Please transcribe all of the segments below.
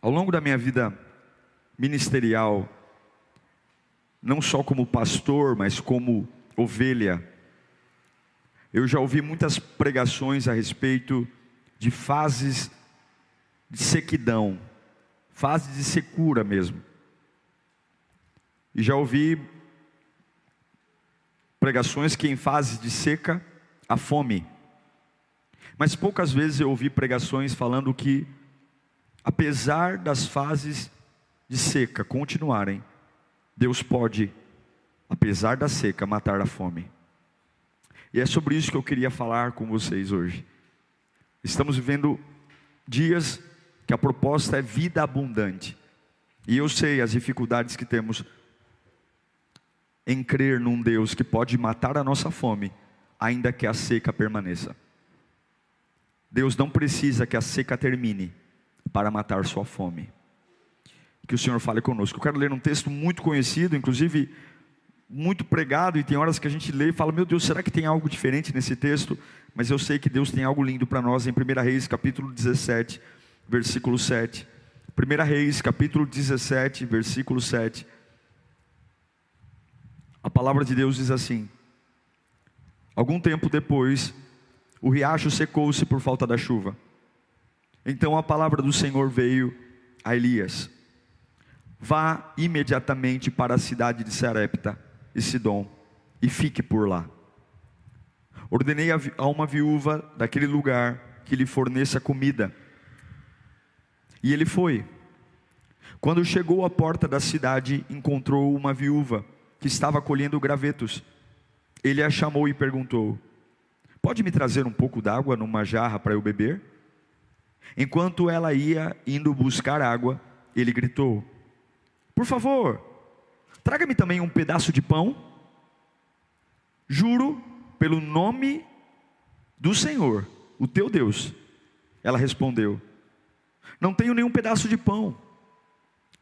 Ao longo da minha vida ministerial, não só como pastor, mas como ovelha, eu já ouvi muitas pregações a respeito de fases de sequidão, fases de secura mesmo. E já ouvi pregações que em fases de seca há fome. Mas poucas vezes eu ouvi pregações falando que, apesar das fases de seca continuarem, Deus pode, apesar da seca, matar a fome. E é sobre isso que eu queria falar com vocês hoje. Estamos vivendo dias que a proposta é vida abundante. E eu sei as dificuldades que temos em crer num Deus que pode matar a nossa fome, ainda que a seca permaneça. Deus não precisa que a seca termine para matar sua fome. Que o Senhor fale conosco. Eu quero ler um texto muito conhecido, inclusive muito pregado, e tem horas que a gente lê e fala: meu Deus, será que tem algo diferente nesse texto? Mas eu sei que Deus tem algo lindo para nós em 1 Reis capítulo 17, versículo 7. 1 Reis capítulo 17, versículo 7. A palavra de Deus diz assim: algum tempo depois, o riacho secou-se por falta da chuva. Então a palavra do Senhor veio a Elias: vá imediatamente para a cidade de Sarepta e Sidom, e fique por lá. Ordenei a uma viúva daquele lugar que lhe forneça comida. E ele foi. Quando chegou à porta da cidade, encontrou uma viúva que estava colhendo gravetos. Ele a chamou e perguntou: pode me trazer um pouco d'água numa jarra para eu beber? Enquanto ela ia indo buscar água, ele gritou: por favor, traga-me também um pedaço de pão. Juro pelo nome do Senhor, o teu Deus. Ela respondeu: não tenho nenhum pedaço de pão,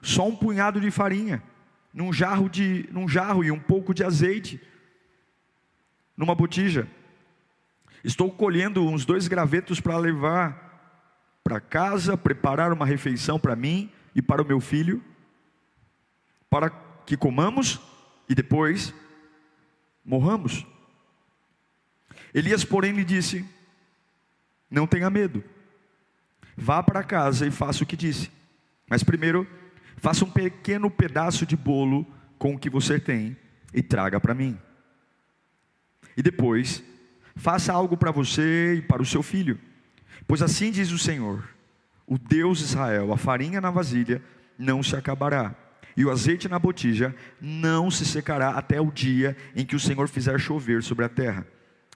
só um punhado de farinha num jarro e um pouco de azeite numa botija. Estou colhendo uns 2 gravetos para levar para casa, preparar uma refeição para mim e para o meu filho, para que comamos e depois morramos. Elias, porém, lhe disse: não tenha medo, vá para casa e faça o que disse, mas primeiro faça um pequeno pedaço de bolo com o que você tem e traga para mim. E depois faça algo para você e para o seu filho, pois assim diz o Senhor, o Deus de Israel: a farinha na vasilha não se acabará, e o azeite na botija não se secará até o dia em que o Senhor fizer chover sobre a terra.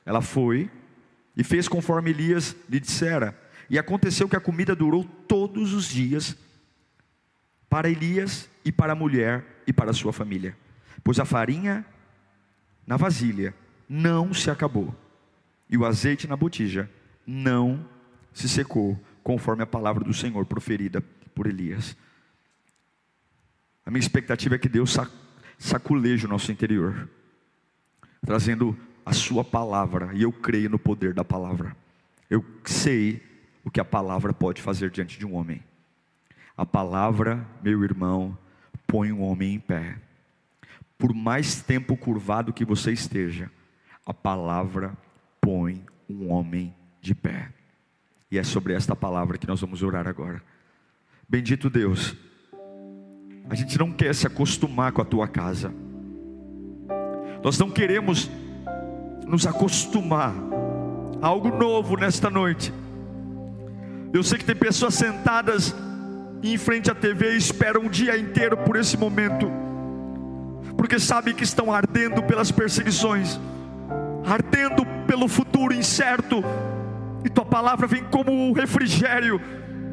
Ela foi e fez conforme Elias lhe dissera, e aconteceu que a comida durou todos os dias para Elias e para a mulher e para a sua família, pois a farinha na vasilha não se acabou, e o azeite na botija não se secou, conforme a palavra do Senhor proferida por Elias. A minha expectativa é que Deus saculeje o nosso interior, trazendo a sua palavra, e eu creio no poder da palavra. Eu sei o que a palavra pode fazer diante de um homem. A palavra, meu irmão, põe um homem em pé. Por mais tempo curvado que você esteja, a palavra põe um homem de pé. E é sobre esta palavra que nós vamos orar agora. Bendito Deus, a gente não quer se acostumar com a tua casa. Nós não queremos nos acostumar a algo novo nesta noite. Eu sei que tem pessoas sentadas em frente à TV e esperam o dia inteiro por esse momento, porque sabem que estão ardendo pelas perseguições, ardendo pelo futuro incerto, e tua palavra vem como um refrigério,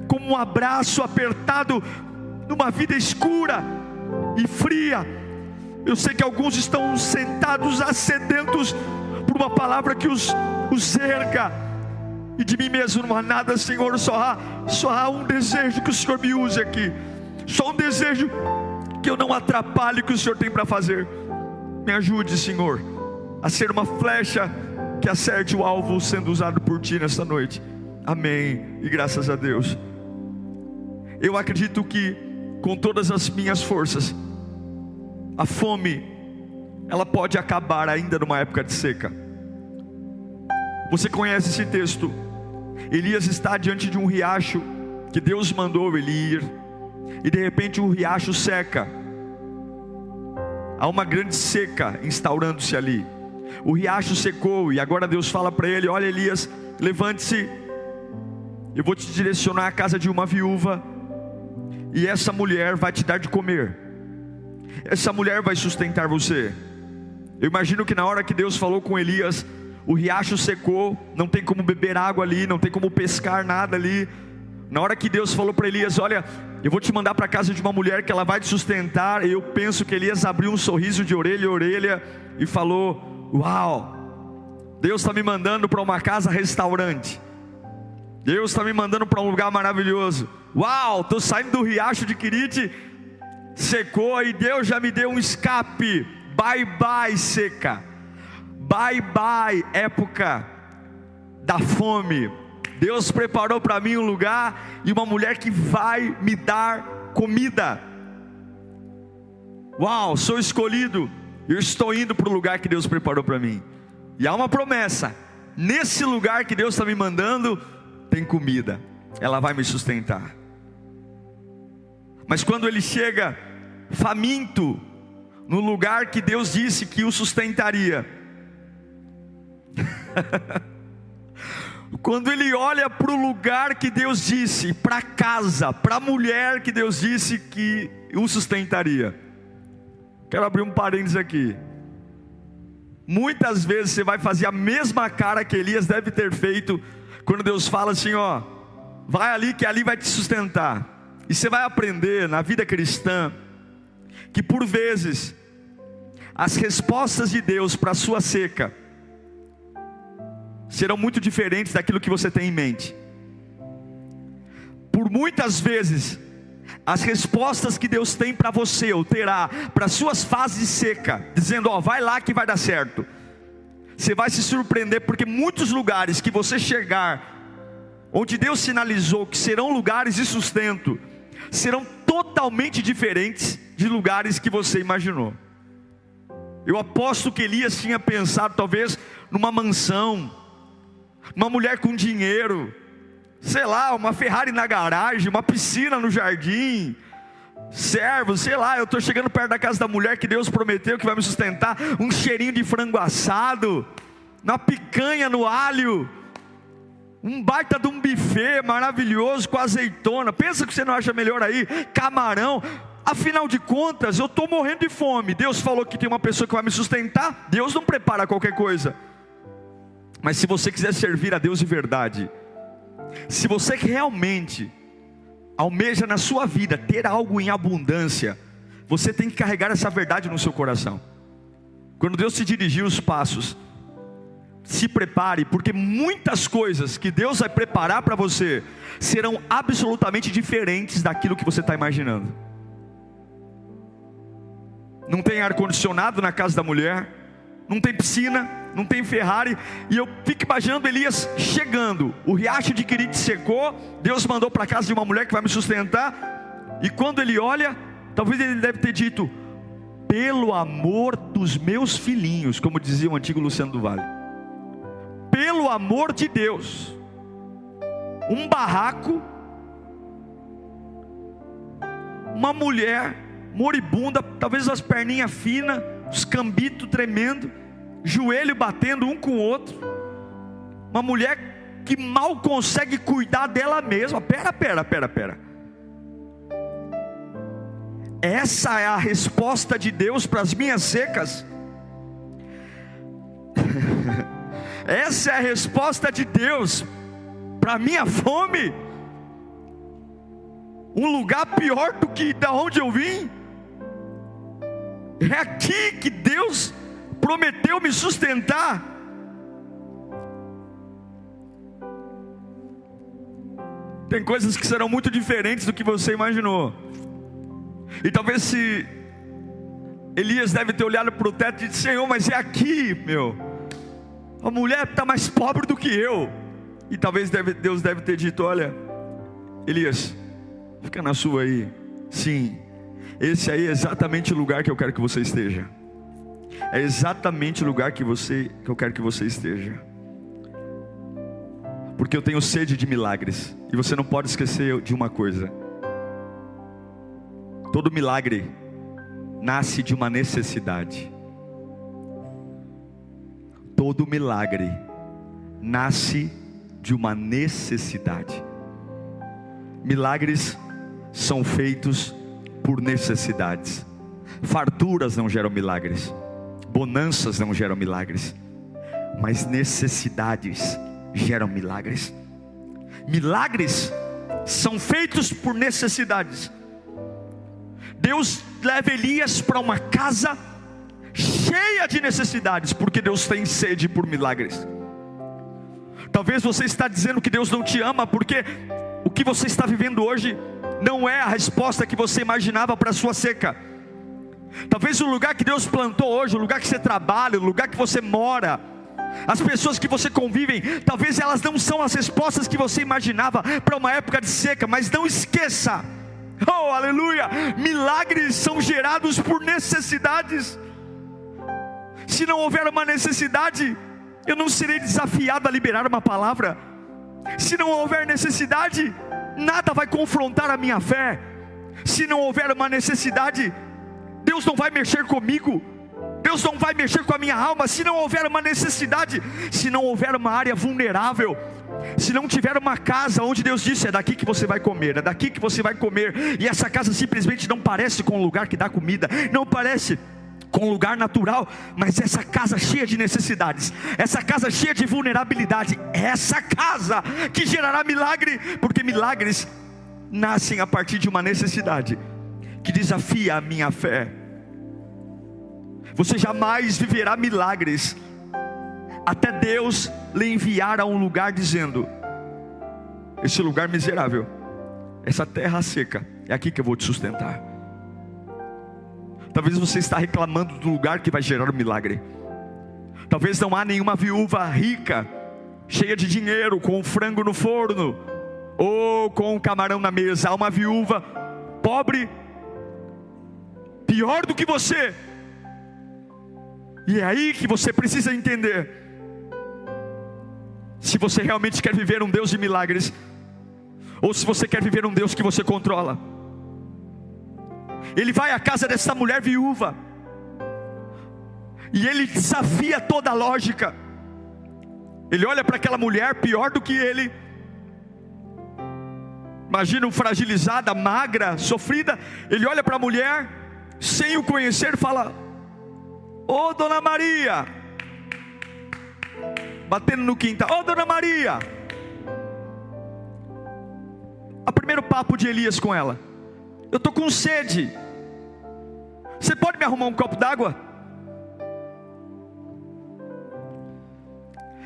como um abraço apertado numa vida escura e fria. Eu sei que alguns estão sentados sedentos por uma palavra que os erga, e de mim mesmo não há nada, Senhor. Só há um desejo: que o Senhor me use aqui. Só um desejo: que eu não atrapalhe o que o Senhor tem para fazer. Me ajude, Senhor, a ser uma flecha que acerte o alvo sendo usado por Ti nesta noite. Amém, e graças a Deus. Eu acredito que com todas as minhas forças, a fome, ela pode acabar ainda numa época de seca. Você conhece esse texto? Elias está diante de um riacho que Deus mandou ele ir, e de repente o riacho seca. Há uma grande seca instaurando-se ali. O riacho secou e agora Deus fala para ele: olha, Elias, levante-se, eu vou te direcionar à casa de uma viúva, e essa mulher vai te dar de comer. Essa mulher vai sustentar você. Eu imagino que na hora que Deus falou com Elias, o riacho secou, não tem como beber água ali, não tem como pescar nada ali. Na hora que Deus falou para Elias: olha, eu vou te mandar para a casa de uma mulher que ela vai te sustentar. Eu penso que Elias abriu um sorriso de orelha a orelha e falou: uau, Deus está me mandando para uma casa restaurante, Deus está me mandando para um lugar maravilhoso. Uau, estou saindo do riacho de Querite, secou e Deus já me deu um escape. Bye bye seca, bye bye época da fome. Deus preparou para mim um lugar e uma mulher que vai me dar comida. Uau, sou escolhido, eu estou indo para o lugar que Deus preparou para mim. E há uma promessa: nesse lugar que Deus está me mandando, tem comida, ela vai me sustentar. Mas quando ele chega faminto no lugar que Deus disse que o sustentaria, quando ele olha para o lugar que Deus disse, para a casa, para a mulher que Deus disse que o sustentaria. Quero abrir um parênteses aqui. Muitas vezes você vai fazer a mesma cara que Elias deve ter feito quando Deus fala assim: ó, vai ali que ali vai te sustentar. E você vai aprender na vida cristã que por vezes as respostas de Deus para a sua seca serão muito diferentes daquilo que você tem em mente. Por muitas vezes as respostas que Deus tem para você, ou terá para suas fases de seca, dizendo: ó, vai lá que vai dar certo, você vai se surpreender, porque muitos lugares que você chegar, onde Deus sinalizou que serão lugares de sustento, serão totalmente diferentes de lugares que você imaginou. Eu aposto que Elias tinha pensado talvez numa mansão, uma mulher com dinheiro, sei lá, uma Ferrari na garagem, uma piscina no jardim, servos, sei lá, eu estou chegando perto da casa da mulher que Deus prometeu que vai me sustentar, um cheirinho de frango assado, uma picanha no alho, um baita de um buffet maravilhoso com azeitona. Pensa que você não acha melhor aí? Camarão. Afinal de contas, eu estou morrendo de fome. Deus falou que tem uma pessoa que vai me sustentar. Deus não prepara qualquer coisa. Mas se você quiser servir a Deus de verdade, se você realmente almeja na sua vida ter algo em abundância, você tem que carregar essa verdade no seu coração. Quando Deus te dirigir os passos, se prepare, porque muitas coisas que Deus vai preparar para você serão absolutamente diferentes daquilo que você está imaginando. Não tem ar-condicionado na casa da mulher, não tem piscina, não tem Ferrari. E eu fico imaginando Elias chegando, o riacho de Querite secou, Deus mandou para a casa de uma mulher que vai me sustentar. E quando ele olha, talvez ele deve ter dito: pelo amor dos meus filhinhos, como dizia o antigo Luciano do Vale, pelo amor de Deus, um barraco, uma mulher moribunda, talvez as perninhas finas, os cambitos tremendo, joelho batendo um com o outro, uma mulher que mal consegue cuidar dela mesma. Pera. Essa é a resposta de Deus para as minhas secas? Essa é a resposta de Deus para a minha fome? Um lugar pior do que da onde eu vim? É aqui que Deus prometeu me sustentar. Tem coisas que serão muito diferentes do que você imaginou. E talvez se Elias deve ter olhado para o teto e disse: Senhor, mas é aqui, meu, a mulher está mais pobre do que eu. E talvez Deus deve ter dito: olha, Elias, Fica na sua aí. Sim, esse aí é exatamente o lugar que eu quero que você esteja. É exatamente o lugar que eu quero que você esteja. Porque eu tenho sede de milagres. E você não pode esquecer de uma coisa: todo milagre nasce de uma necessidade. Todo milagre nasce de uma necessidade. Milagres são feitos por necessidades. Farturas não geram milagres, bonanças não geram milagres, mas necessidades geram milagres. Milagres são feitos por necessidades. Deus leva Elias para uma casa cheia de necessidades, porque Deus tem sede por milagres. Talvez você está dizendo que Deus não te ama, porque o que você está vivendo hoje não é a resposta que você imaginava para a sua seca. Talvez o lugar que Deus plantou hoje, o lugar que você trabalha, o lugar que você mora, as pessoas que você convive, talvez elas não são as respostas que você imaginava para uma época de seca. Mas não esqueça, oh aleluia, milagres são gerados por necessidades. Se não houver uma necessidade, eu não serei desafiado a liberar uma palavra. Se não houver necessidade, nada vai confrontar a minha fé. Se não houver uma necessidade, Deus não vai mexer comigo, Deus não vai mexer com a minha alma. Se não houver uma necessidade, se não houver uma área vulnerável, se não tiver uma casa onde Deus disse: é daqui que você vai comer, é daqui que você vai comer, e essa casa simplesmente não parece com um lugar que dá comida, não parece com um lugar natural, mas essa casa cheia de necessidades, essa casa cheia de vulnerabilidade, essa casa que gerará milagre, porque milagres nascem a partir de uma necessidade que desafia a minha fé. Você jamais viverá milagres até Deus lhe enviar a um lugar dizendo: esse lugar miserável, essa terra seca, é aqui que eu vou te sustentar. Talvez você está reclamando do lugar que vai gerar o milagre. Talvez não há nenhuma viúva rica, cheia de dinheiro, com um frango no forno, ou com um camarão na mesa. Há uma viúva pobre, pior do que você. E é aí que você precisa entender, se você realmente quer viver um Deus de milagres, ou se você quer viver um Deus que você controla. Ele vai à casa dessa mulher viúva, e ele desafia toda a lógica. Ele olha para aquela mulher pior do que ele. Imagina, fragilizada, magra, sofrida. Ele olha para a mulher, sem o conhecer, fala: ô Dona Maria, batendo no quintal: ô Dona Maria. O primeiro papo de Elias com ela: eu estou com sede, você pode me arrumar um copo d'água?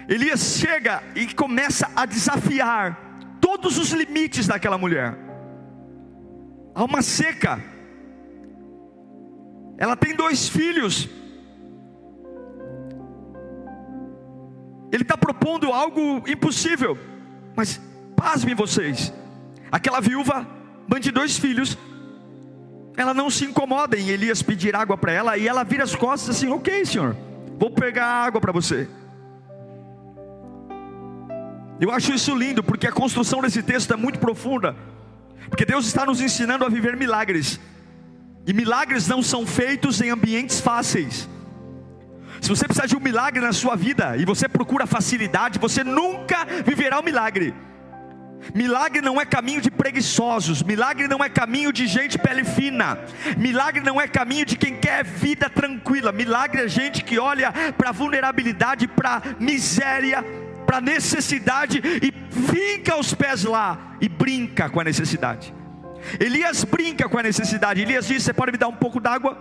Elias chega e começa a desafiar todos os limites daquela mulher. Há uma seca, ela tem 2 filhos. Ele está propondo algo impossível. Mas pasmem vocês, aquela viúva, mãe de 2 filhos, ela não se incomoda em Elias pedir água para ela, e ela vira as costas assim: ok senhor, vou pegar água para você. Eu acho isso lindo, porque a construção desse texto é muito profunda, porque Deus está nos ensinando a viver milagres, e milagres não são feitos em ambientes fáceis. Se você precisar de um milagre na sua vida, e você procura facilidade, você nunca viverá um milagre. Milagre não é caminho de preguiçosos, milagre não é caminho de gente pele fina, milagre não é caminho de quem quer vida tranquila. Milagre é gente que olha para a vulnerabilidade, para a miséria, para a necessidade, e fica aos pés lá, e brinca com a necessidade. Elias brinca com a necessidade. Elias diz: você pode me dar um pouco d'água?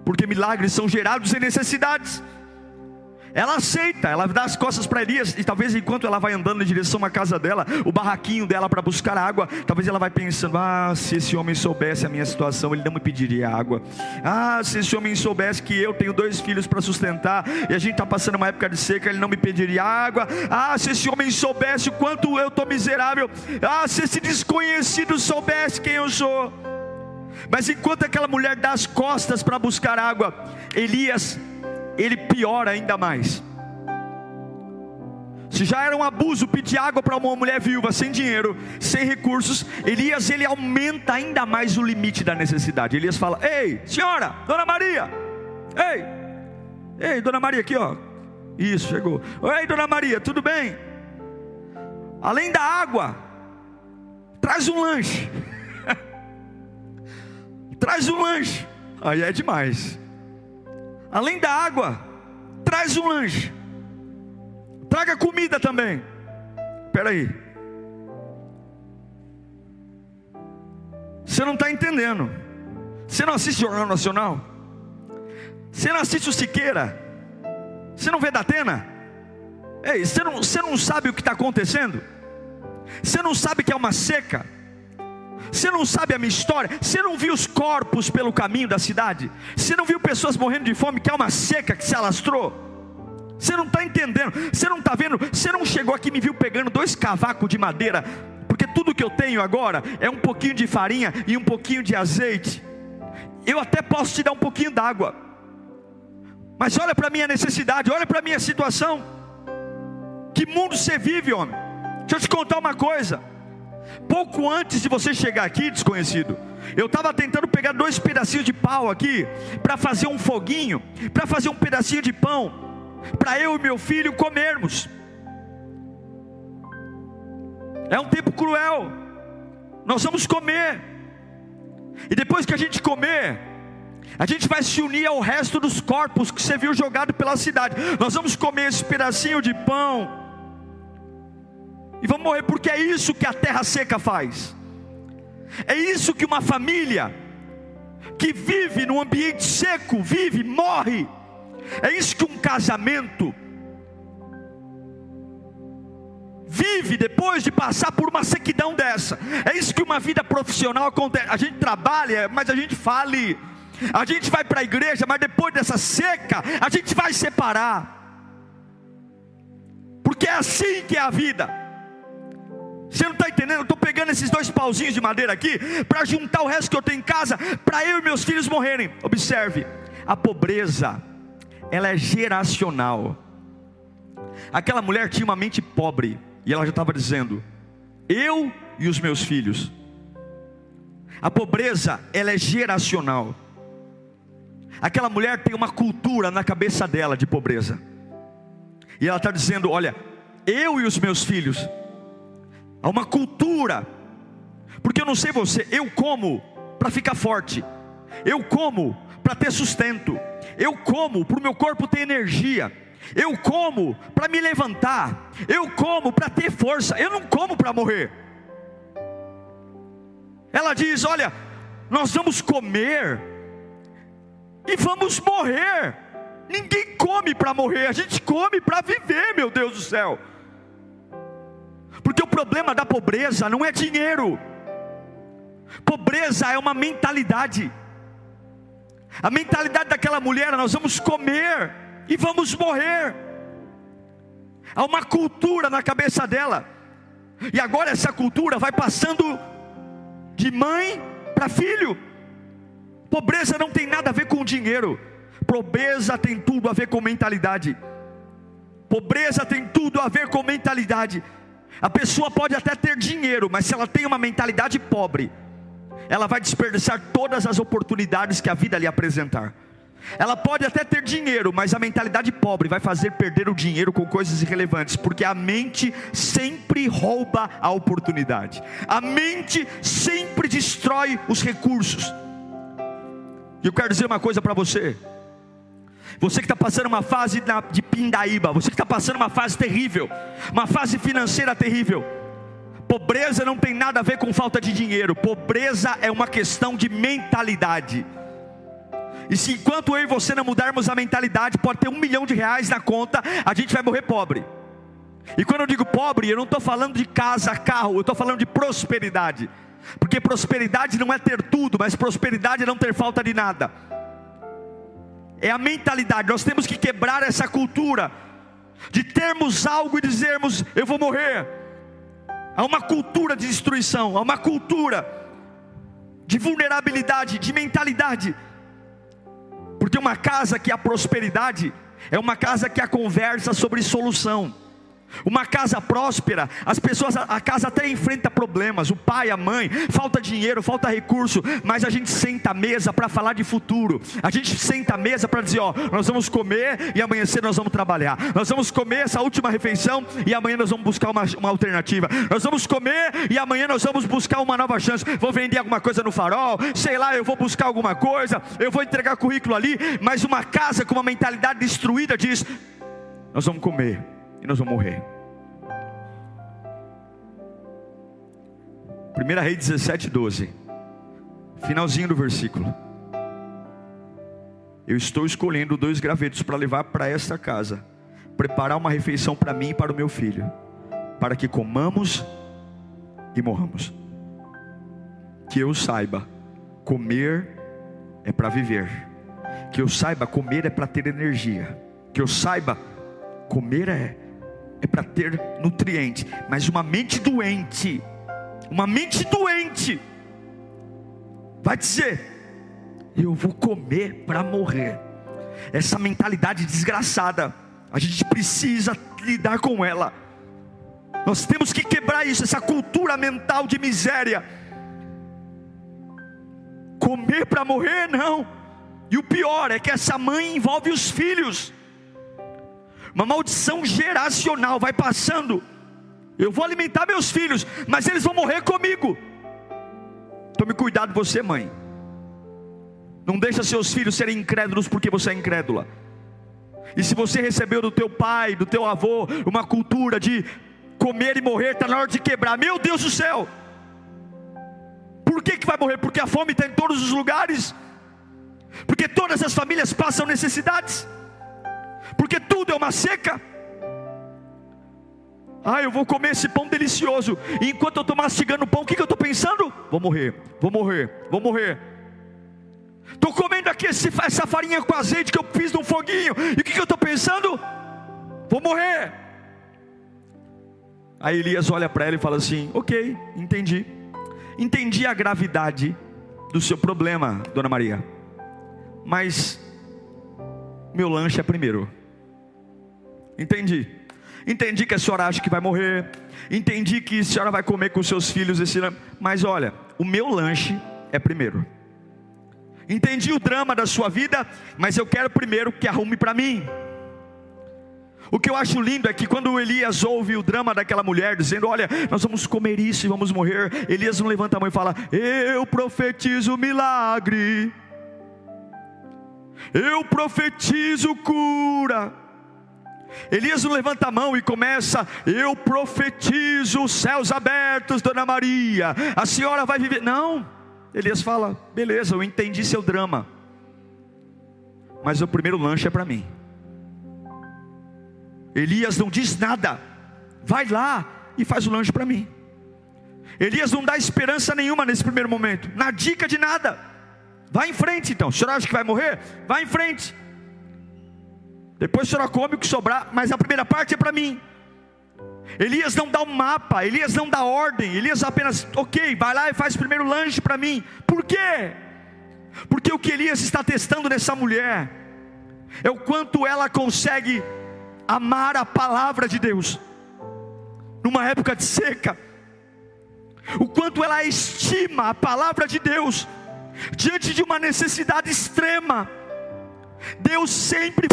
Porque milagres são gerados em necessidades. Ela aceita, ela dá as costas para Elias. E talvez enquanto ela vai andando em direção à casa dela, o barraquinho dela para buscar água, talvez ela vai pensando: se esse homem soubesse a minha situação, ele não me pediria água. Se esse homem soubesse que eu tenho 2 filhos para sustentar, e a gente está passando uma época de seca, ele não me pediria água. Se esse homem soubesse o quanto eu estou miserável. Se esse desconhecido soubesse quem eu sou. Mas enquanto aquela mulher dá as costas para buscar água, Elias, ele piora ainda mais. Se já era um abuso pedir água para uma mulher viúva, sem dinheiro, sem recursos, Elias, ele aumenta ainda mais o limite da necessidade. Elias fala: ei, senhora, dona Maria, ei, dona Maria, aqui ó, isso, chegou. Ei, dona Maria, tudo bem? Além da água, traz um lanche. Traz um lanche. Aí é demais. Além da água, traz um lanche. Traga comida também. Espera aí. Você não está entendendo. Você não assiste Jornal Nacional? Você não assiste o Siqueira? Você não vê da Atena? Ei, você não sabe o que está acontecendo? Você não sabe que é uma seca? Você não sabe a minha história? Você não viu os corpos pelo caminho da cidade? Você não viu pessoas morrendo de fome, que é uma seca que se alastrou? Você não está entendendo, você não está vendo, você não chegou aqui e me viu pegando 2 cavacos de madeira, porque tudo que eu tenho agora é um pouquinho de farinha e um pouquinho de azeite. Eu até posso te dar um pouquinho d'água, mas olha para a minha necessidade, olha para a minha situação. Que mundo você vive, homem? Deixa eu te contar uma coisa. Pouco antes de você chegar aqui, desconhecido, eu estava tentando pegar 2 pedacinhos de pau aqui, para fazer um foguinho, para fazer um pedacinho de pão, para eu e meu filho comermos. É um tempo cruel. Nós vamos comer, e depois que a gente comer, a gente vai se unir ao resto dos corpos que você viu jogado pela cidade. Nós vamos comer esse pedacinho de pão e vamos morrer, porque é isso que a terra seca faz. É isso que uma família que vive num ambiente seco vive, morre. É isso que um casamento vive depois de passar por uma sequidão dessa. É isso que uma vida profissional acontece. A gente trabalha, mas a gente fale. A gente vai para a igreja, mas depois dessa seca a gente vai separar. Porque é assim que é a vida. Você não está entendendo? Eu estou pegando esses 2 pauzinhos de madeira aqui para juntar o resto que eu tenho em casa, para eu e meus filhos morrerem. Observe, a pobreza, ela é geracional. Aquela mulher tinha uma mente pobre, e ela já estava dizendo: eu e os meus filhos. A pobreza, ela é geracional. Aquela mulher tem uma cultura na cabeça dela de pobreza, e ela está dizendo: olha, eu e os meus filhos. Há uma cultura, porque eu não sei você, eu como para ficar forte, eu como para ter sustento, eu como para o meu corpo ter energia, eu como para me levantar, eu como para ter força, eu não como para morrer. Ela diz: olha, nós vamos comer e vamos morrer. Ninguém come para morrer, a gente come para viver, meu Deus do céu. Porque o problema da pobreza não é dinheiro. Pobreza é uma mentalidade. A mentalidade daquela mulher: nós vamos comer e vamos morrer. Há uma cultura na cabeça dela. E agora essa cultura vai passando de mãe para filho. Pobreza não tem nada a ver com dinheiro. Pobreza tem tudo a ver com mentalidade. Pobreza tem tudo a ver com mentalidade. A pessoa pode até ter dinheiro, mas se ela tem uma mentalidade pobre, ela vai desperdiçar todas as oportunidades que a vida lhe apresentar. Ela pode até ter dinheiro, mas a mentalidade pobre vai fazer perder o dinheiro com coisas irrelevantes, porque a mente sempre rouba a oportunidade. A mente sempre destrói os recursos. E eu quero dizer uma coisa para você. Você que está passando uma fase de pindaíba, você que está passando uma fase terrível, uma fase financeira terrível. Pobreza não tem nada a ver com falta de dinheiro. Pobreza é uma questão de mentalidade. E se enquanto eu e você não mudarmos a mentalidade, pode ter R$1 milhão na conta, a gente vai morrer pobre. E quando eu digo pobre, eu não estou falando de casa, carro, eu estou falando de prosperidade. Porque prosperidade não é ter tudo, mas prosperidade é não ter falta de nada. É a mentalidade. Nós temos que quebrar essa cultura de termos algo e dizermos: eu vou morrer. Há uma cultura de destruição, há uma cultura de vulnerabilidade, de mentalidade. Porque uma casa que há prosperidade é uma casa que há conversa sobre solução. Uma casa próspera, as pessoas, a casa até enfrenta problemas, o pai, a mãe, falta dinheiro, falta recurso, mas a gente senta à mesa para falar de futuro. A gente senta à mesa para dizer: ó, nós vamos comer e amanhã cedo nós vamos trabalhar. Nós vamos comer essa última refeição e amanhã nós vamos buscar uma alternativa. Nós vamos comer e amanhã nós vamos buscar uma nova chance. Vou vender alguma coisa no farol, sei lá, eu vou buscar alguma coisa, eu vou entregar currículo ali. Mas uma casa com uma mentalidade destruída diz: nós vamos comer e nós vamos morrer. 1 Reis 17:12, finalzinho do versículo. Eu estou escolhendo 2 gravetos para levar para esta casa, preparar uma refeição para mim e para o meu filho, para que comamos e morramos. Que eu saiba, comer é para viver. Que eu saiba, comer é para ter energia. Que eu saiba, comer é para ter nutriente. Mas uma mente doente vai dizer: eu vou comer para morrer. Essa mentalidade desgraçada, a gente precisa lidar com ela. Nós temos que quebrar isso, essa cultura mental de miséria. Comer para morrer, não. E o pior é que essa mãe envolve os filhos. Uma maldição geracional vai passando. Eu vou alimentar meus filhos, mas eles vão morrer comigo. Tome cuidado você, mãe. Não deixa seus filhos serem incrédulos porque você é incrédula. E se você recebeu do teu pai, do teu avô, uma cultura de comer e morrer, está na hora de quebrar. Meu Deus do céu! Por que vai morrer? Porque a fome está em todos os lugares. Porque todas as famílias passam necessidades. Porque tudo é uma seca. Eu vou comer esse pão delicioso. E enquanto eu estou mastigando o pão, o que eu estou pensando? Vou morrer. Estou comendo aqui essa farinha com azeite que eu fiz num foguinho. E o que eu estou pensando? Vou morrer. Aí Elias olha para ela e fala assim: ok, entendi a gravidade do seu problema, dona Maria, mas meu lanche é primeiro. Entendi que a senhora acha que vai morrer. Entendi que a senhora vai comer com seus filhos mas olha, o meu lanche é primeiro. Entendi o drama da sua vida, mas eu quero primeiro que arrume para mim. O que eu acho lindo é que quando Elias ouve o drama daquela mulher dizendo: olha, nós vamos comer isso e vamos morrer, Elias não levanta a mão e fala: eu profetizo milagre, eu profetizo cura. Elias não levanta a mão e começa: eu profetizo os céus abertos, dona Maria, a senhora vai viver. Não, Elias fala: beleza, eu entendi seu drama, mas o primeiro lanche é para mim. Elias não diz nada, vai lá e faz o lanche para mim. Elias não dá esperança nenhuma nesse primeiro momento, na dica de nada. Vai em frente então, a senhora acha que vai morrer? Vai em frente. Depois a senhora come o que sobrar, mas a primeira parte é para mim. Elias não dá um mapa, Elias não dá ordem, Elias apenas: ok, vai lá e faz o primeiro lanche para mim. Por quê? Porque o que Elias está testando nessa mulher é o quanto ela consegue amar a palavra de Deus numa época de seca, o quanto ela estima a palavra de Deus diante de uma necessidade extrema. Deus sempre...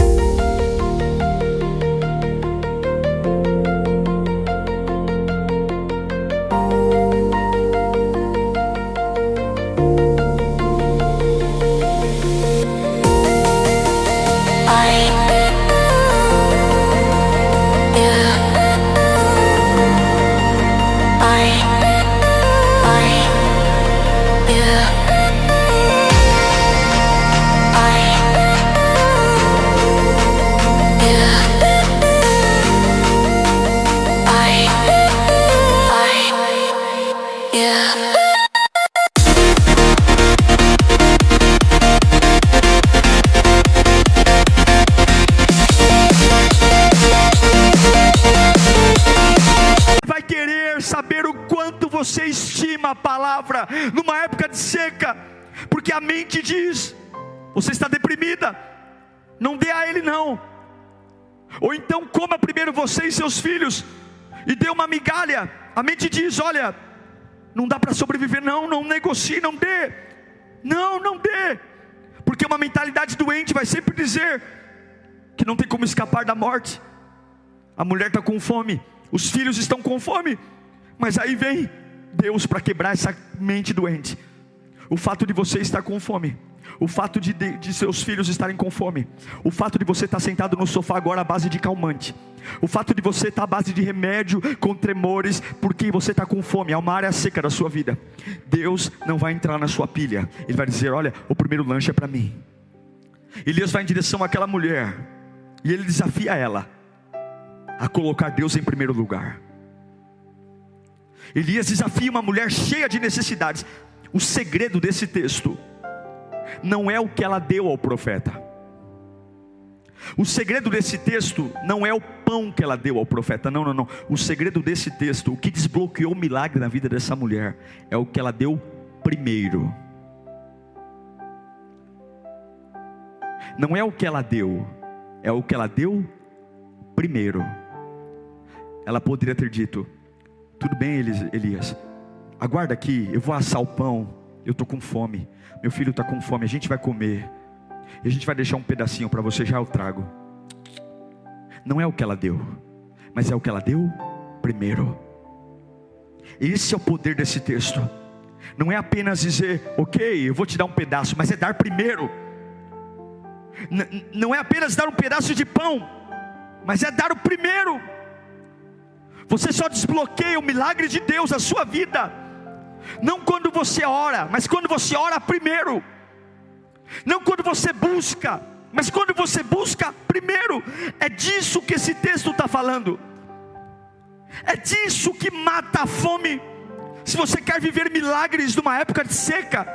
I uma palavra numa época de seca, porque a mente diz: você está deprimida, não dê a ele não. Ou então coma primeiro você e seus filhos e dê uma migalha. A mente diz: olha, não dá para sobreviver não, não negocie, não dê. Não dê. Porque uma mentalidade doente vai sempre dizer que não tem como escapar da morte. A mulher está com fome, os filhos estão com fome, mas aí vem Deus para quebrar essa mente doente. O fato de você estar com fome, o fato de seus filhos estarem com fome, o fato de você estar sentado no sofá agora à base de calmante, o fato de você estar à base de remédio com tremores, porque você está com fome, é uma área seca da sua vida. Deus não vai entrar na sua pilha, Ele vai dizer: olha, o primeiro lanche é para mim. Elias vai em direção àquela mulher, e ele desafia ela a colocar Deus em primeiro lugar. Elias desafia uma mulher cheia de necessidades. O segredo desse texto não é o que ela deu ao profeta. O segredo desse texto não é o pão que ela deu ao profeta. Não. O segredo desse texto, o que desbloqueou o milagre na vida dessa mulher, é o que ela deu primeiro. Não é o que ela deu, é o que ela deu primeiro. Ela poderia ter dito: tudo bem, Elias, aguarda aqui, eu vou assar o pão, eu estou com fome, meu filho está com fome, a gente vai comer, e a gente vai deixar um pedacinho para você, já eu trago. Não é o que ela deu, mas é o que ela deu primeiro. Esse é o poder desse texto. Não é apenas dizer: ok, eu vou te dar um pedaço, mas é dar primeiro. Não é apenas dar um pedaço de pão, mas é dar o primeiro. Você só desbloqueia o milagre de Deus na sua vida, não quando você ora, mas quando você ora primeiro. Não quando você busca, mas quando você busca primeiro. É disso que esse texto está falando. É disso que mata a fome. Se você quer viver milagres numa época de seca,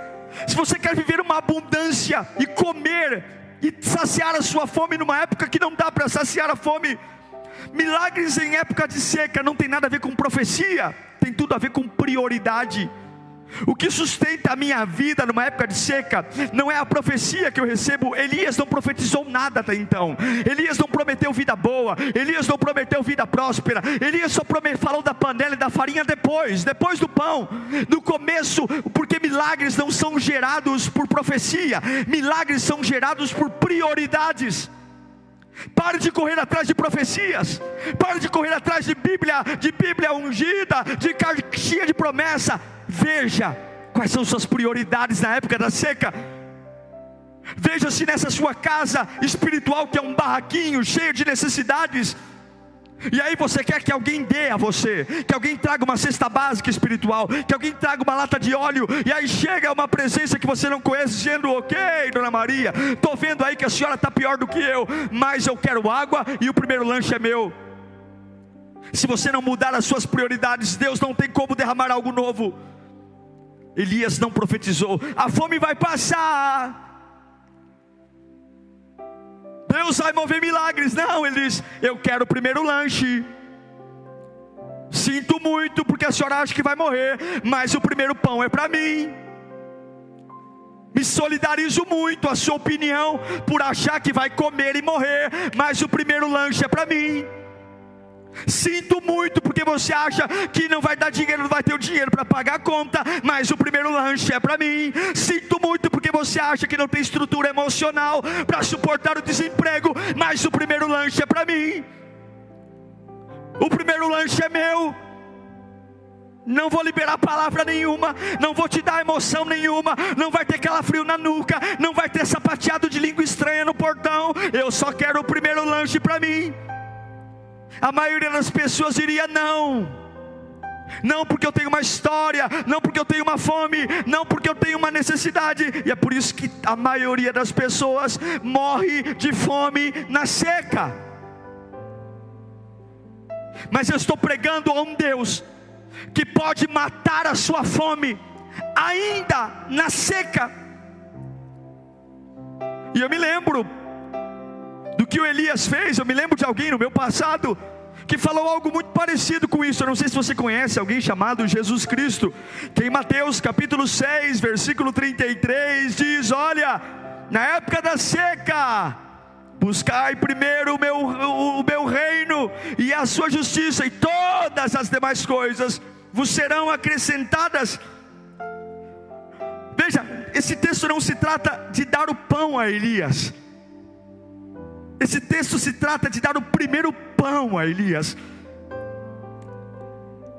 se você quer viver uma abundância e comer e saciar a sua fome numa época que não dá para saciar a fome, milagres em época de seca não tem nada a ver com profecia, tem tudo a ver com prioridade. O que sustenta a minha vida numa época de seca não é a profecia que eu recebo. Elias não profetizou nada até então. Elias não prometeu vida boa, Elias não prometeu vida próspera. Elias só falou da panela e da farinha depois do pão. No começo, porque milagres não são gerados por profecia, milagres são gerados por prioridades. Pare de correr atrás de profecias, pare de correr atrás de Bíblia ungida, de caixinha de promessa. Veja quais são suas prioridades na época da seca. Veja se nessa sua casa espiritual, que é um barraquinho cheio de necessidades, e aí você quer que alguém dê a você, que alguém traga uma cesta básica espiritual, que alguém traga uma lata de óleo, e aí chega uma presença que você não conhece dizendo: ok, Dona Maria, estou vendo aí que a senhora está pior do que eu, mas eu quero água e o primeiro lanche é meu. Se você não mudar as suas prioridades, Deus não tem como derramar algo novo. Elias não profetizou: a fome vai passar, Deus vai mover milagres. Não, ele diz: eu quero o primeiro lanche. Sinto muito porque a senhora acha que vai morrer, mas o primeiro pão é para mim. Me solidarizo muito a sua opinião por achar que vai comer e morrer, mas o primeiro lanche é para mim. Sinto muito porque você acha que não vai dar dinheiro, não vai ter o dinheiro para pagar a conta, mas o primeiro lanche é para mim. Sinto muito porque você acha que não tem estrutura emocional para suportar o desemprego, mas o primeiro lanche é para mim. O primeiro lanche é meu. Não vou liberar palavra nenhuma, não vou te dar emoção nenhuma, não vai ter calafrio na nuca, não vai ter sapateado de língua estranha no portão. Eu só quero o primeiro lanche para mim. A maioria das pessoas diria: não, porque eu tenho uma história, não porque eu tenho uma fome, não porque eu tenho uma necessidade. E é por isso que a maioria das pessoas morre de fome na seca. Mas eu estou pregando a um Deus que pode matar a sua fome ainda na seca. E eu me lembro do que o Elias fez. Eu me lembro de alguém no meu passado. que falou algo muito parecido com isso. Eu não sei se você conhece alguém chamado Jesus Cristo, que em Mateus capítulo 6, versículo 33 diz: olha, na época da seca, buscai primeiro o meu reino e a sua justiça, e todas as demais coisas vos serão acrescentadas. Veja, esse texto não se trata de dar o pão a Elias. Esse texto se trata de dar o primeiro pão a Elias.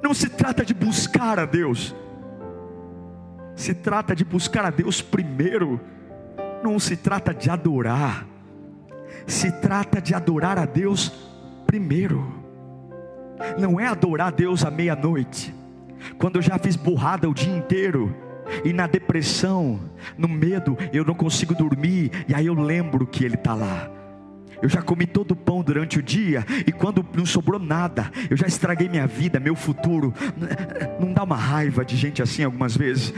Não se trata de buscar a Deus. Se trata de buscar a Deus primeiro. Não se trata de adorar. Se trata de adorar a Deus primeiro. Não é adorar a Deus à meia-noite, quando eu já fiz burrada o dia inteiro, e na depressão, no medo, eu não consigo dormir, e aí eu lembro que Ele está lá. Eu já comi todo o pão durante o dia, e quando não sobrou nada, eu já estraguei minha vida, meu futuro. Não dá uma raiva de gente assim algumas vezes?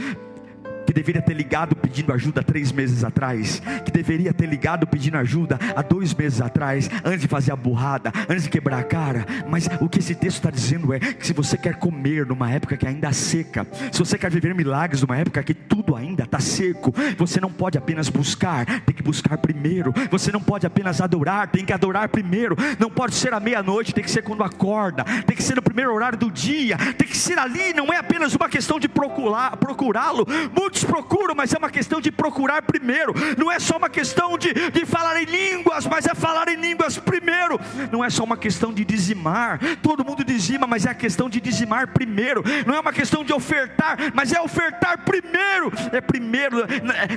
Que deveria ter ligado pedindo ajuda 3 meses atrás, que deveria ter ligado pedindo ajuda há 2 meses atrás, antes de fazer a burrada, antes de quebrar a cara. Mas o que esse texto está dizendo é que se você quer comer numa época que ainda seca, se você quer viver milagres numa época que tudo ainda está seco, você não pode apenas buscar, tem que buscar primeiro. Você não pode apenas adorar, tem que adorar primeiro. Não pode ser à meia-noite, tem que ser quando acorda, tem que ser no primeiro horário do dia, tem que ser ali. Não é apenas uma questão de procurá-lo. Muitos procuram, mas é uma questão de procurar primeiro. Não é só uma questão de falar em línguas, mas é falar em línguas primeiro. Não é só uma questão de dizimar. Todo mundo dizima, mas é a questão de dizimar primeiro. Não é uma questão de ofertar, mas é ofertar primeiro. É primeiro.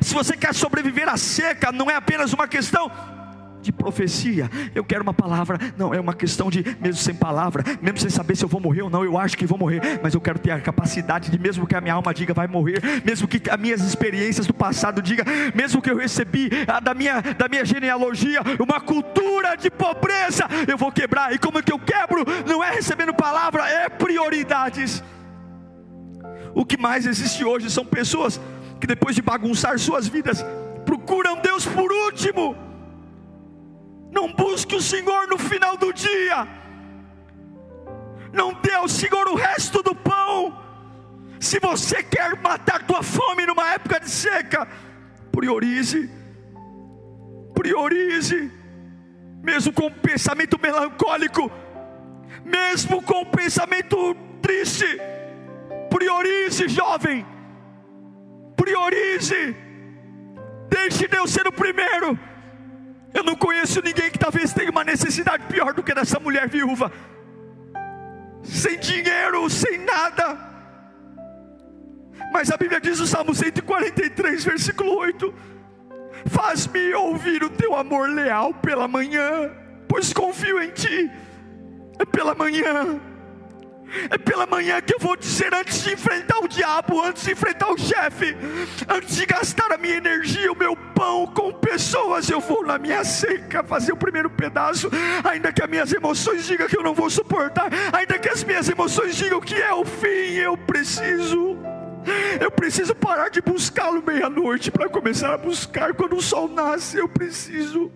Se você quer sobreviver à seca, não é apenas uma questão de profecia, eu quero uma palavra. Não, é uma questão de, mesmo sem palavra, mesmo sem saber se eu vou morrer ou não, eu acho que vou morrer, mas eu quero ter a capacidade de, mesmo que a minha alma diga vai morrer, mesmo que as minhas experiências do passado diga, mesmo que eu recebi da minha genealogia uma cultura de pobreza, eu vou quebrar. E como é que eu quebro? Não é recebendo palavra, é prioridades. O que mais existe hoje são pessoas que, depois de bagunçar suas vidas, procuram Deus por último. Não busque o Senhor no final do dia. Não dê ao Senhor o resto do pão. Se você quer matar tua fome numa época de seca, priorize. Priorize. Mesmo com um pensamento melancólico, mesmo com um pensamento triste, priorize, jovem. Priorize. Deixe Deus ser o primeiro. Eu não conheço ninguém que talvez tenha uma necessidade pior do que dessa mulher viúva, sem dinheiro, sem nada. Mas a Bíblia diz no Salmo 143, versículo 8: faz-me ouvir o teu amor leal pela manhã, pois confio em ti. É pela manhã. É pela manhã que eu vou dizer, antes de enfrentar o diabo, antes de enfrentar o chefe, antes de gastar a minha energia, o meu pão com pessoas, eu vou na minha seca fazer o primeiro pedaço. Ainda que as minhas emoções digam que eu não vou suportar, ainda que as minhas emoções digam que é o fim, eu preciso parar de buscá-lo meia-noite para começar a buscar quando o sol nasce. Eu preciso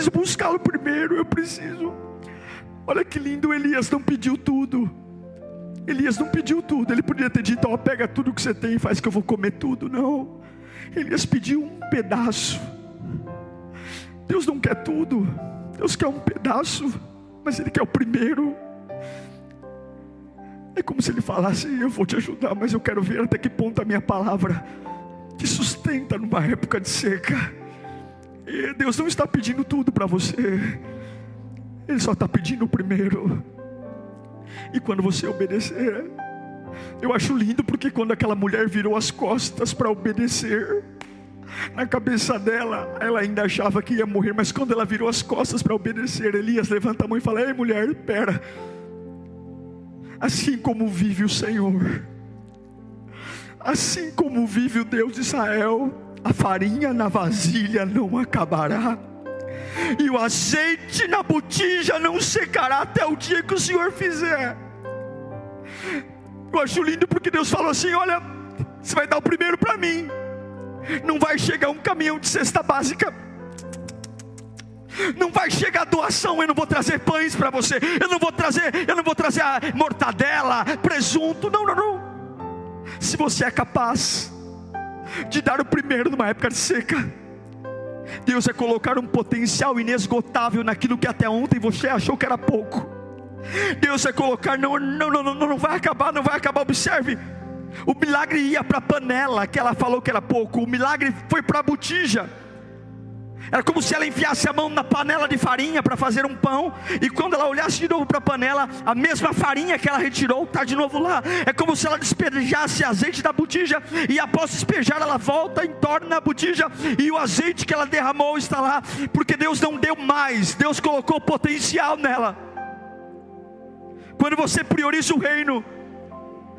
buscá-lo primeiro. Olha que lindo, Elias não pediu tudo. Elias não pediu tudo. Ele poderia ter dito, pega tudo que você tem e faz que eu vou comer tudo. Não, Elias pediu um pedaço. Deus não quer tudo, Deus quer um pedaço, mas Ele quer o primeiro. É como se Ele falasse, eu vou te ajudar, mas eu quero ver até que ponto a minha palavra te sustenta numa época de seca. E Deus não está pedindo tudo para você, Ele só está pedindo o primeiro. E quando você obedecer, eu acho lindo, porque quando aquela mulher virou as costas para obedecer, na cabeça dela, ela ainda achava que ia morrer, mas quando ela virou as costas para obedecer, Elias levanta a mão e fala, ei mulher, espera, assim como vive o Senhor, assim como vive o Deus de Israel, a farinha na vasilha não acabará, e o azeite na botija não secará até o dia que o Senhor fizer. Eu acho lindo, porque Deus falou assim, olha, você vai dar o primeiro para mim. Não vai chegar um caminhão de cesta básica, Não vai chegar doação, eu não vou trazer pães para você, eu não vou trazer a mortadela, presunto, não. Se você é capaz de dar o primeiro numa época de seca, Deus vai colocar um potencial inesgotável naquilo que até ontem você achou que era pouco. Deus vai colocar, não vai acabar, observe. O milagre ia para a panela, que ela falou que era pouco, o milagre foi para a botija. Era como se ela enfiasse a mão na panela de farinha para fazer um pão, e quando ela olhasse de novo para a panela, a mesma farinha que ela retirou está de novo lá. É como se ela despejasse azeite da botija, e após despejar ela volta e torna a botija, e o azeite que ela derramou está lá, porque Deus não deu mais, Deus colocou potencial nela. Quando você prioriza o reino,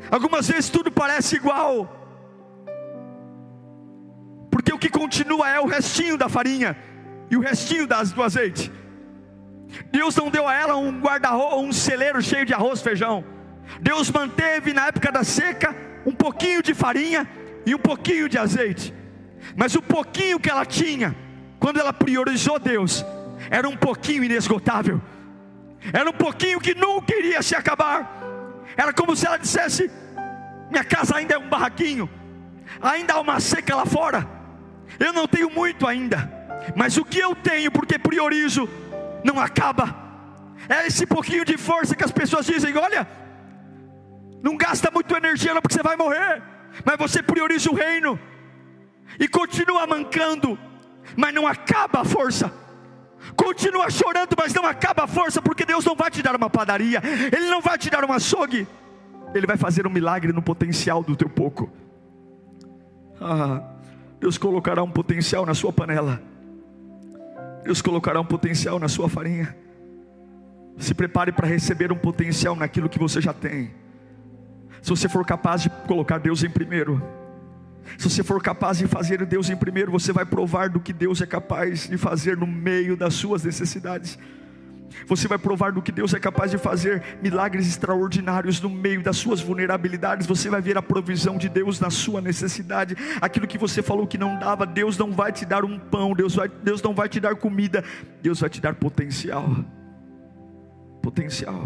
algumas vezes tudo parece igual, porque o que continua é o restinho da farinha e o restinho do azeite. Deus não deu a ela um guarda-roupa, um celeiro cheio de arroz, feijão. Deus manteve na época da seca um pouquinho de farinha e um pouquinho de azeite. Mas o pouquinho que ela tinha, quando ela priorizou Deus, era um pouquinho inesgotável. Era um pouquinho que nunca iria se acabar. Era como se ela dissesse: minha casa ainda é um barraquinho, ainda há uma seca lá fora, eu não tenho muito ainda, mas o que eu tenho, porque priorizo, não acaba. É esse pouquinho de força que as pessoas dizem: olha, não gasta muito energia não, porque você vai morrer. Mas você prioriza o reino e continua mancando, mas não acaba a força. Continua chorando, mas não acaba a força, porque Deus não vai te dar uma padaria, Ele não vai te dar um açougue, Ele vai fazer um milagre no potencial do teu pouco. Deus colocará um potencial na sua panela, Deus colocará um potencial na sua farinha. Se prepare para receber um potencial naquilo que você já tem. Se você for capaz de colocar Deus em primeiro, se você for capaz de fazer Deus em primeiro, você vai provar do que Deus é capaz de fazer no meio das suas necessidades. Você vai provar do que Deus é capaz de fazer milagres extraordinários no meio das suas vulnerabilidades. Você vai ver a provisão de Deus na sua necessidade. Aquilo que você falou que não dava, Deus não vai te dar um pão, Deus não vai te dar comida, Deus vai te dar potencial. Potencial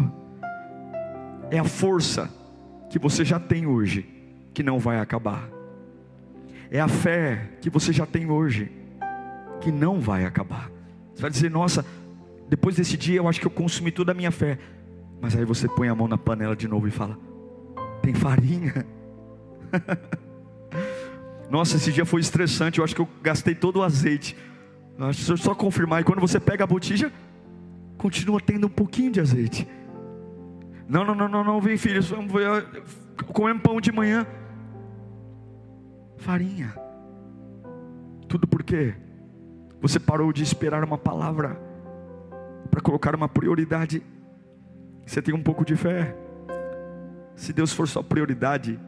é a força que você já tem hoje, que não vai acabar. É a fé que você já tem hoje, que não vai acabar. Você vai dizer: nossa, depois desse dia eu acho que eu consumi toda a minha fé. Mas aí você põe a mão na panela de novo e fala: tem farinha. Nossa, esse dia foi estressante, eu acho que eu gastei todo o azeite. Deixa eu só confirmar. E quando você pega a botija, continua tendo um pouquinho de azeite. Não, vem filhos, vamos comer pão de manhã. Farinha. Tudo porque você parou de esperar uma palavra para colocar uma prioridade. Você tem um pouco de fé. Se Deus for sua prioridade,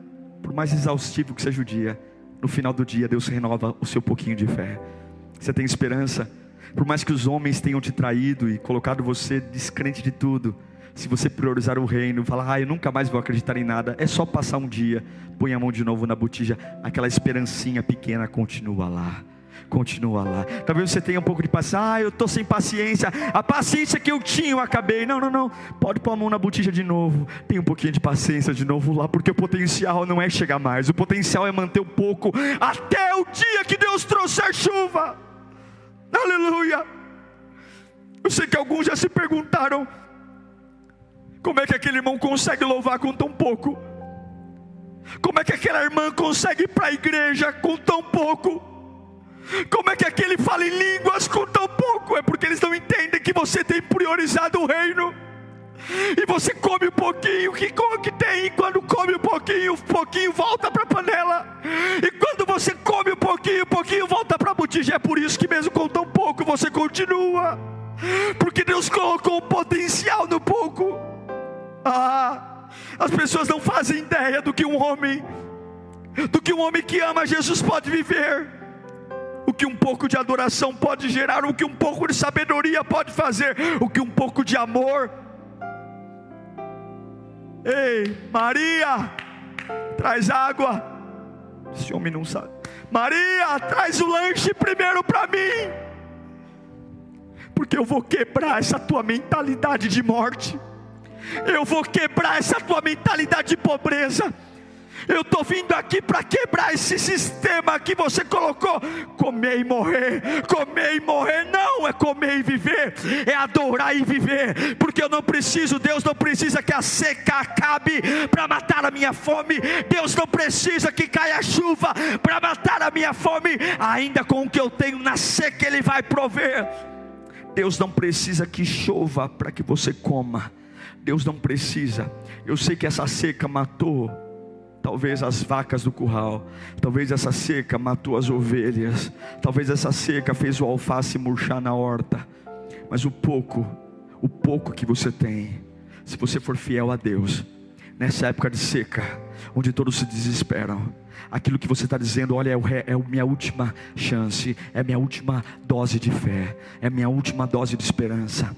por mais exaustivo que seja o dia, no final do dia Deus renova o seu pouquinho de fé. Você tem esperança. Por mais que os homens tenham te traído e colocado você descrente de tudo, se você priorizar o reino, falar: eu nunca mais vou acreditar em nada, é só passar um dia, põe a mão de novo na botija, aquela esperancinha pequena continua lá. Continua lá. Talvez você tenha um pouco de paciência: eu estou sem paciência, a paciência que eu tinha eu acabei. Não, pode pôr a mão na botija de novo, tem um pouquinho de paciência de novo lá, porque o potencial não é chegar mais, o potencial é manter um pouco, até o dia que Deus trouxer chuva. Aleluia. Eu sei que alguns já se perguntaram: como é que aquele irmão consegue louvar com tão pouco? Como é que aquela irmã consegue ir para a igreja com tão pouco? Como é que aquele fala em línguas com tão pouco? É porque eles não entendem que você tem priorizado o reino. E você come um pouquinho que tem, e quando come um pouquinho volta para a panela. E quando você come um pouquinho volta para a botija. É por isso que mesmo com tão pouco você continua, porque Deus colocou um potencial no pouco. As pessoas não fazem ideia do que um homem que ama Jesus pode viver, o que um pouco de adoração pode gerar, o que um pouco de sabedoria pode fazer, o que um pouco de amor. Ei, Maria, traz água. Esse homem não sabe. Maria, traz o lanche primeiro para mim. porque eu vou quebrar essa tua mentalidade de morte. Eu vou quebrar essa tua mentalidade de pobreza. Eu estou vindo aqui para quebrar esse sistema que você colocou. Comer e morrer, comer e morrer. Não é comer e viver, é adorar e viver. Porque eu não preciso, Deus não precisa que a seca acabe para matar a minha fome. Deus não precisa que caia chuva para matar a minha fome. Ainda com o que eu tenho na seca Ele vai prover. Deus não precisa que chova para que você coma. Deus não precisa. Eu sei que essa seca matou talvez as vacas do curral, talvez essa seca matou as ovelhas, talvez essa seca fez o alface murchar na horta. Mas o pouco que você tem, se você for fiel a Deus, nessa época de seca, onde todos se desesperam, aquilo que você está dizendo, olha, é a minha última chance, é a minha última dose de fé, é a minha última dose de esperança.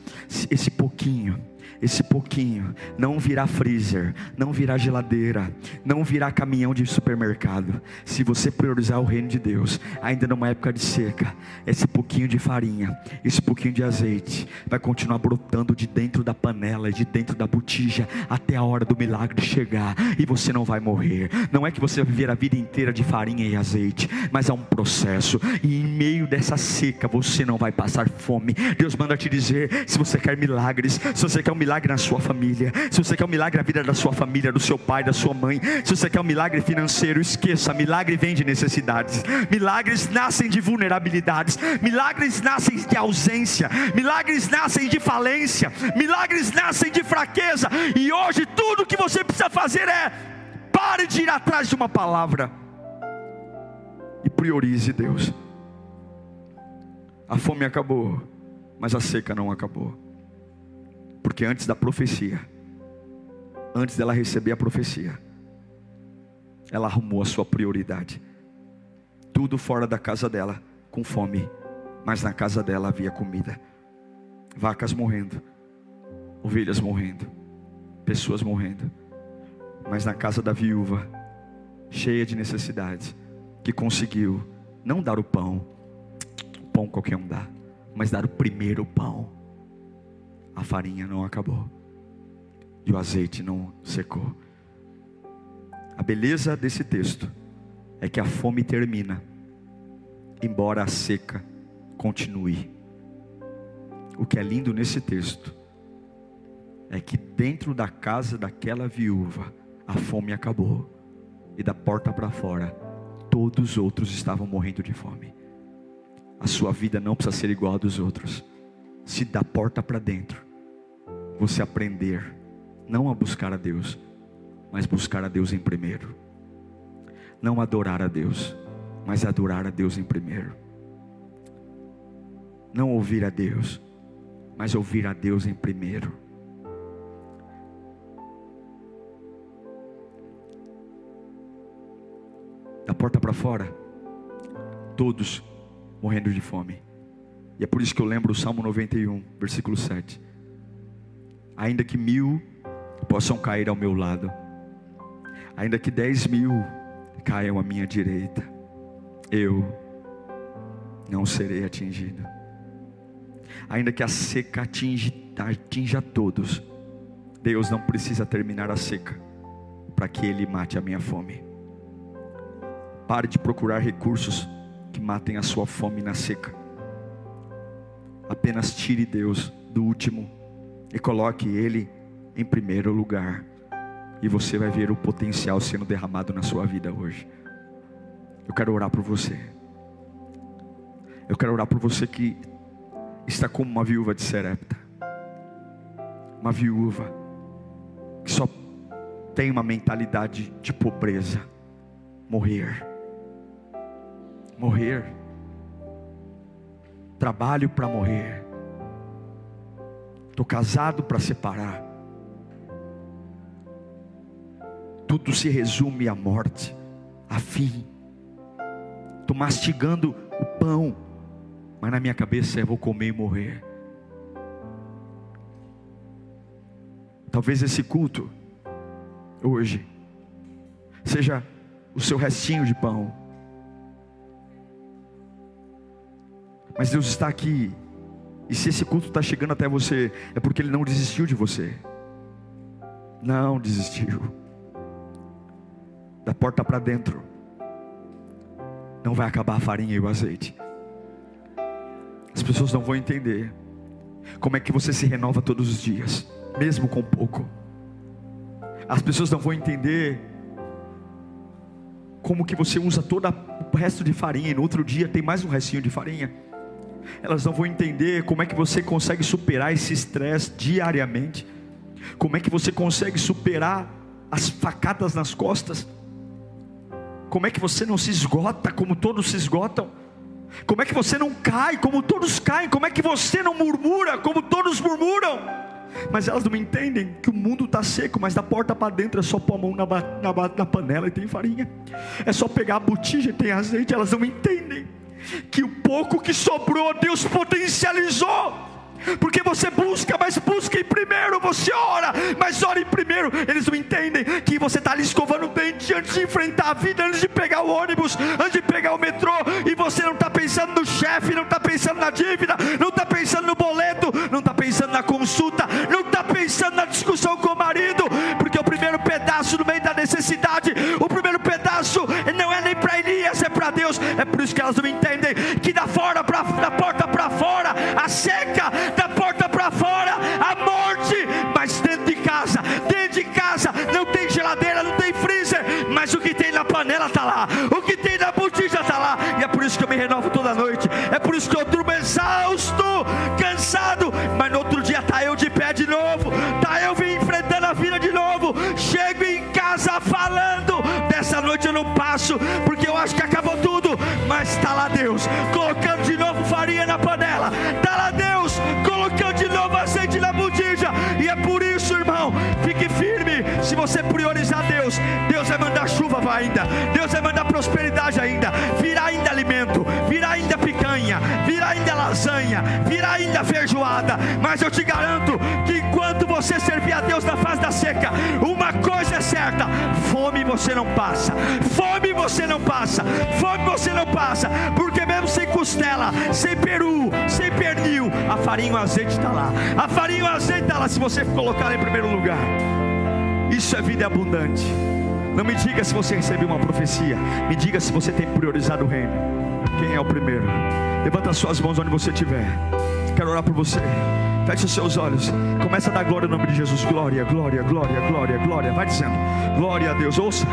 Esse pouquinho não virá freezer, não virá geladeira, não virá caminhão de supermercado. Se você priorizar o reino de Deus, ainda numa época de seca, esse pouquinho de farinha, esse pouquinho de azeite vai continuar brotando de dentro da panela, de dentro da botija, até a hora do milagre chegar, e você não vai morrer. Não é que você vai viver a vida inteira de farinha e azeite, mas é um processo, e em meio dessa seca você não vai passar fome. Deus manda te dizer, se você quer milagres, se você quer um milagre na sua família, se você quer um milagre na vida da sua família, do seu pai, da sua mãe, se você quer um milagre financeiro, esqueça, milagre vem de necessidades, milagres nascem de vulnerabilidades, milagres nascem de ausência, milagres nascem de falência, milagres nascem de fraqueza. E hoje tudo que você precisa fazer é: pare de ir atrás de uma palavra e priorize Deus. A fome acabou, mas a seca não acabou. Porque antes da profecia, antes dela receber a profecia, ela arrumou a sua prioridade. Tudo fora da casa dela com fome, mas na casa dela havia comida. Vacas morrendo, ovelhas morrendo, pessoas morrendo, mas na casa da viúva, cheia de necessidades, que conseguiu não dar o pão qualquer um dá, mas dar o primeiro pão. A farinha não acabou e o azeite não secou. A beleza desse texto é que a fome termina, embora a seca continue. O que é lindo nesse texto é que dentro da casa daquela viúva, a fome acabou, e da porta para fora, todos os outros estavam morrendo de fome. A sua vida não precisa ser igual a dos outros. Se da porta para dentro você aprender não a buscar a Deus, mas buscar a Deus em primeiro, não adorar a Deus, mas adorar a Deus em primeiro, não ouvir a Deus, mas ouvir a Deus em primeiro. Da porta para fora, todos morrendo de fome. E é por isso que eu lembro o Salmo 91, versículo 7. Ainda que 1000 possam cair ao meu lado, ainda que 10.000 caiam à minha direita, eu não serei atingido. Ainda que a seca atinja todos, Deus não precisa terminar a seca para que Ele mate a minha fome. Pare de procurar recursos que matem a sua fome na seca. Apenas tire Deus do último e coloque Ele em primeiro lugar, e você vai ver o potencial sendo derramado na sua vida hoje. Eu quero orar por você. Eu quero orar por você que está como uma viúva de Serepta, uma viúva que só tem uma mentalidade de pobreza. Morrer, trabalho para morrer, estou casado para separar, tudo se resume à morte, a fim. Estou mastigando o pão, mas na minha cabeça eu vou comer e morrer. Talvez esse culto hoje seja o seu restinho de pão, mas Deus está aqui E se esse culto está chegando até você, é porque Ele não desistiu de você. Não desistiu. Da porta para dentro não vai acabar a farinha e o azeite. As pessoas não vão entender como é que você se renova todos os dias, mesmo com pouco. As pessoas não vão entender como que você usa todo o resto de farinha e no outro dia tem mais um restinho de farinha. Elas não vão entender como é que você consegue superar esse estresse diariamente. Como é que você consegue superar as facadas nas costas. Como é que você não se esgota como todos se esgotam. Como é que você não cai como todos caem. Como é que você não murmura como todos murmuram. Mas elas não entendem que o mundo está seco, mas da porta para dentro é só pôr a mão na panela e tem farinha. É só pegar a botija e tem azeite. Elas não entendem que o pouco que sobrou Deus potencializou. Porque você busca, mas busca em primeiro. Você ora, mas ora em primeiro. Eles não entendem que você está ali escovando o dente antes de enfrentar a vida, antes de pegar o ônibus, antes de pegar o metrô. E você não está pensando no chefe, não está pensando na dívida, não está pensando no boleto, não está pensando na consulta, não está pensando na discussão com o marido. Porque o primeiro pedaço no meio da necessidade, o primeiro pedaço não é nem para Elias, é para Deus. É por isso que elas não entendem que da porta para fora a seca, da porta para fora a morte. Mas dentro de casa não tem geladeira, não tem freezer, mas o que tem na panela está lá, o que tem na botija está lá. E é por isso que eu me renovo toda noite. É por isso que eu durmo exausto, cansado, mas no outro dia está eu de pé de novo, está eu vim enfrentando a vida de novo. Chego em casa falando: dessa noite eu não passo, porque eu acho que acabou tudo. Mas está lá Deus colocando de novo farinha na panela, está lá Deus colocando de novo azeite na botija. E é por isso, irmão, fique firme. Se você priorizar Deus, Deus vai mandar chuva ainda, Deus vai mandar prosperidade ainda, virá ainda alimento, virá ainda picanha, virá ainda lasanha, virá ainda feijoada. Mas eu te garanto que enquanto você servir a Deus na fase da seca, uma coisa é certa: fome você não passa, fome você não passa, fome você não passa. Porque mesmo sem costela, sem peru, sem pernil, a farinha e o azeite está lá, a farinha e o azeite está lá, se você colocar em primeiro lugar. Isso é vida abundante. Não me diga se você recebeu uma profecia, me diga se você tem priorizado o reino. Quem é o primeiro? Levanta as suas mãos onde você estiver. Quero orar por você. Feche os seus olhos. Começa a dar glória no nome de Jesus. Glória, glória, glória, glória, glória. Vai dizendo: glória a Deus. Ouça.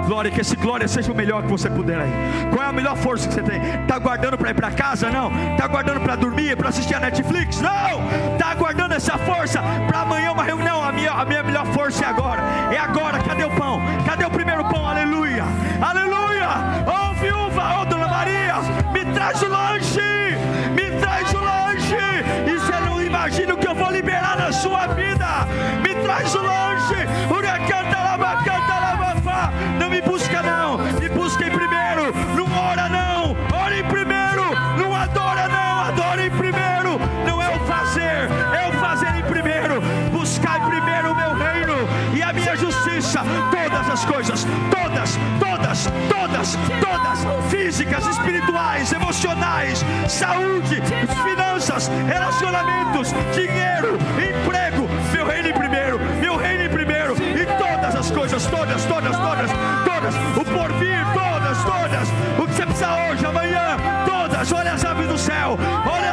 Glória, que esse glória seja o melhor que você puder aí. Qual é a melhor força que você tem? Está guardando para ir para casa? Não. Está guardando para dormir, para assistir a Netflix? Não. Está guardando essa força para amanhã uma reunião? A minha melhor força é agora. É agora. Cadê o pão? Cadê o primeiro pão? Aleluia. Aleluia. Ô viúva, ô dona Maria, me traz o lanche. Me traz o lanche. E você não imagina o que eu vou liberar na sua vida. Me traz o lanche. Não me busca não, me busca em primeiro. Não ora não, ora em primeiro. Não adora não, adora em primeiro. Não é o fazer, é o fazer em primeiro. Buscar em primeiro o meu reino e a minha justiça. Todas as coisas, todas, físicas, espirituais, emocionais, saúde, finanças, relacionamentos, dinheiro, emprego. Meu reino em primeiro, meu reino em primeiro. E todas as coisas, todas, o porvir, todas, o que você precisa hoje, amanhã, todas. Olha as aves do céu, olha